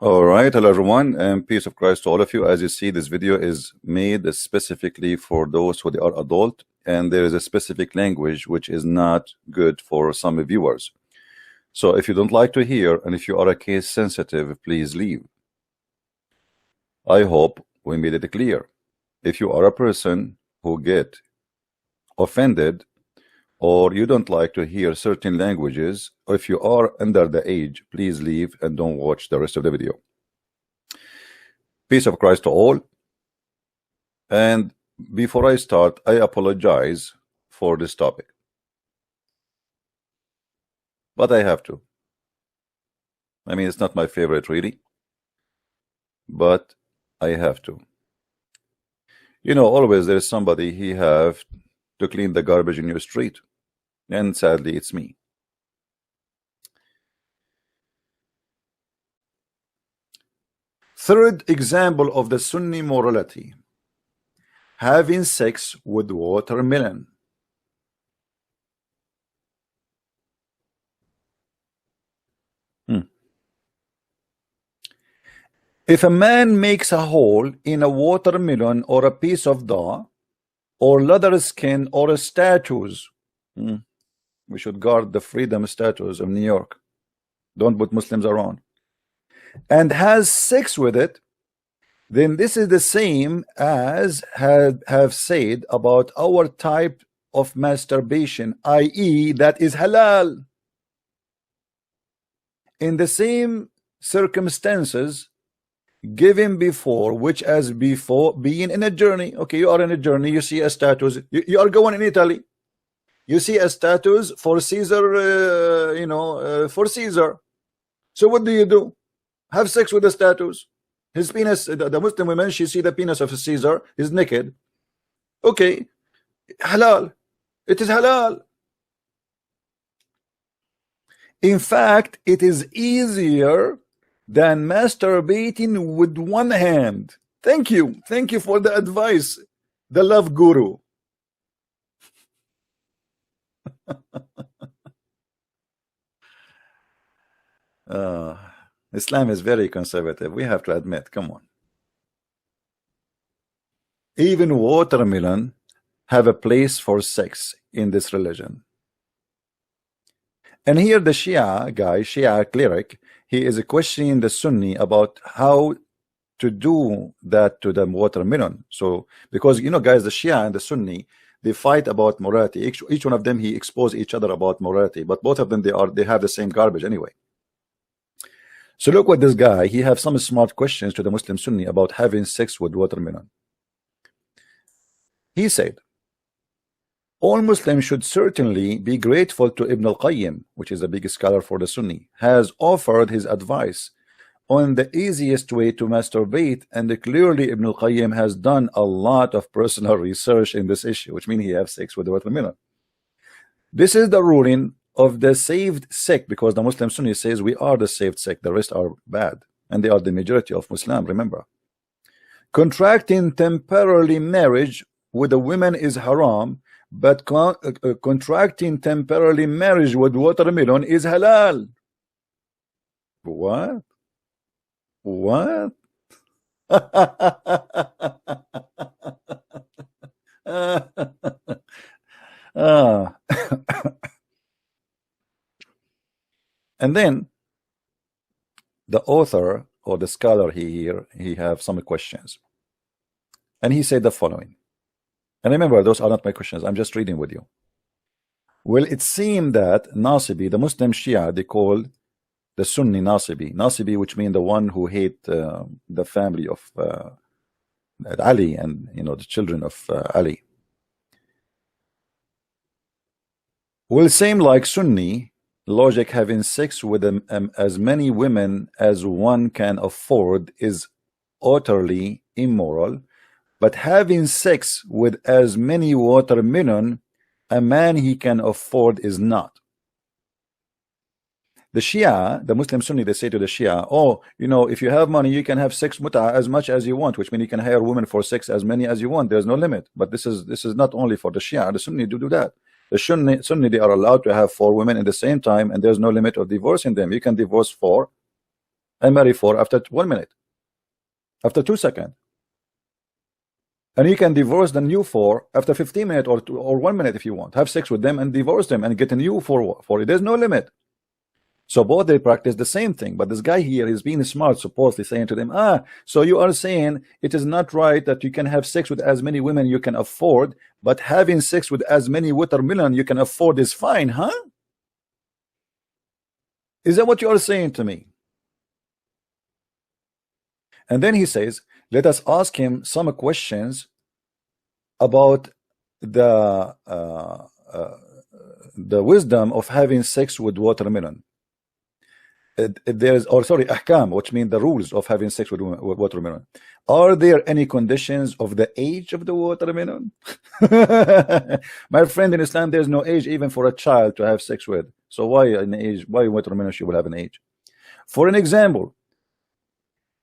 All right, hello everyone, and peace of Christ to all of you. As you see, this video is made specifically for those who are adult, and there is a specific language which is not good for some viewers. So if you don't like to hear, and if you are a case sensitive, please leave. I hope we made it clear. If you are a person who get offended, or you don't like to hear certain languages, or if you are under the age, please leave and don't watch the rest of the video. Peace of Christ to all. And before I start, I apologize for this topic, but I have to. I mean, it's not my favorite really, but I have to. You know, always there is somebody he have to clean the garbage in your street, and sadly it's me. Third example of the Sunni morality: having sex with watermelon. If a man makes a hole in a watermelon or a piece of dough or leather skin or a statues, we should guard the freedom statues of New York. Don't put Muslims around. And has sex with it, then this is the same as have said about our type of masturbation, i.e. that is halal. In the same circumstances given before, which as before, being in a journey. Okay, you are in a journey, you see a statues, you are going in Italy, you see a statues for Caesar, for Caesar. So what do? Have sex with the statues. His penis, the Muslim women, she see the penis of Caesar, is naked. Okay, halal. It is halal. In fact, it is easier than masturbating with one hand. Thank you for the advice, the love guru. Islam is very conservative, we have to admit. Come on. Even watermelon have a place for sex in this religion. And here the Shia guy, Shia cleric, he is questioning the Sunni about how to do that to the watermelon. So, because you know, guys, the Shia and the Sunni, they fight about morality. Each one of them, he expose each other about morality, but both of them, they have the same garbage anyway. So look what this guy, he have some smart questions to the Muslim Sunni about having sex with watermelon. He said, all Muslims should certainly be grateful to Ibn al-Qayyim, which is the biggest scholar for the Sunni, has offered his advice on the easiest way to masturbate, and clearly Ibn al-Qayyim has done a lot of personal research in this issue, which means he has sex with the watermelon. This is the ruling of the saved sect, because the Muslim Sunni says we are the saved sect, the rest are bad, and they are the majority of Muslim, remember. Contracting temporarily marriage with a woman is haram, but contracting temporarily marriage with watermelon is halal. What? What? And then the author or the scholar he have some questions, and he said the following. And remember, those are not my questions, I'm just reading with you. Well, it seemed that Nasibi, the Muslim Shia, they call the Sunni Nasibi, which means the one who hate the family of Ali, and the children of Ali. Will seem like Sunni logic, having sex with as many women as one can afford is utterly immoral, but having sex with as many watermelon a man he can afford is not. The Shia, the Muslim Sunni, they say to the Shia, oh, if you have money, you can have sex muta as much as you want, which means you can hire women for sex as many as you want. There's no limit. But this is not only for the Shia. The Sunni do that. The Sunni, they are allowed to have 4 women at the same time, and there's no limit of divorcing them. You can divorce 4 and marry 4 after 1 minute, after 2 seconds. And you can divorce the new 4 after 15 minutes or 1 minute if you want. Have sex with them and divorce them and get a new 4 for it. There's no limit. So both they practice the same thing. But this guy here is being smart, supposedly saying to them, so you are saying it is not right that you can have sex with as many women you can afford, but having sex with as many watermelon you can afford is fine, huh? Is that what you are saying to me? And then he says, let us ask him some questions about the wisdom of having sex with watermelon. There's, or sorry, ahkam, which mean the rules of having sex with watermelon. Are there any conditions of the age of the watermelon? My friend, in Islam, there's no age even for a child to have sex with. So why an age? Why watermelon she will have an age? For an example,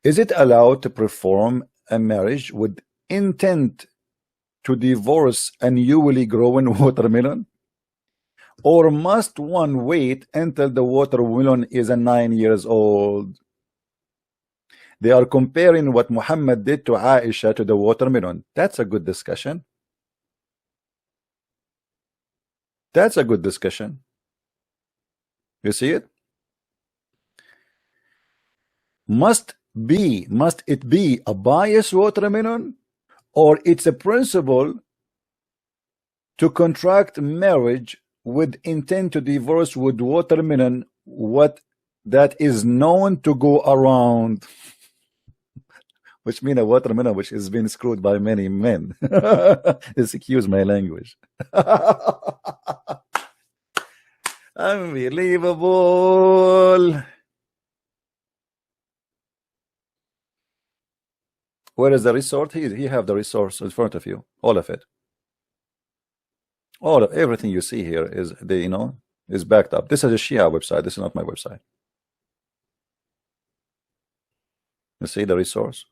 is it allowed to perform a marriage with intent to divorce a newly grown watermelon? Or must one wait until the watermelon is 9 years old? They are comparing what Muhammad did to Aisha to the watermelon. That's a good discussion. That's a good discussion. You see it? Must it be a biased watermelon, or it's a principle to contract marriage with intent to divorce with watermelon, what that is known to go around? Which means a watermelon which has been screwed by many men. Excuse my language. Unbelievable. Where is the resource? He have the resource in front of you, all of it. All of everything you see here is is backed up. This is a Shia website. This is not my website. You see the resource?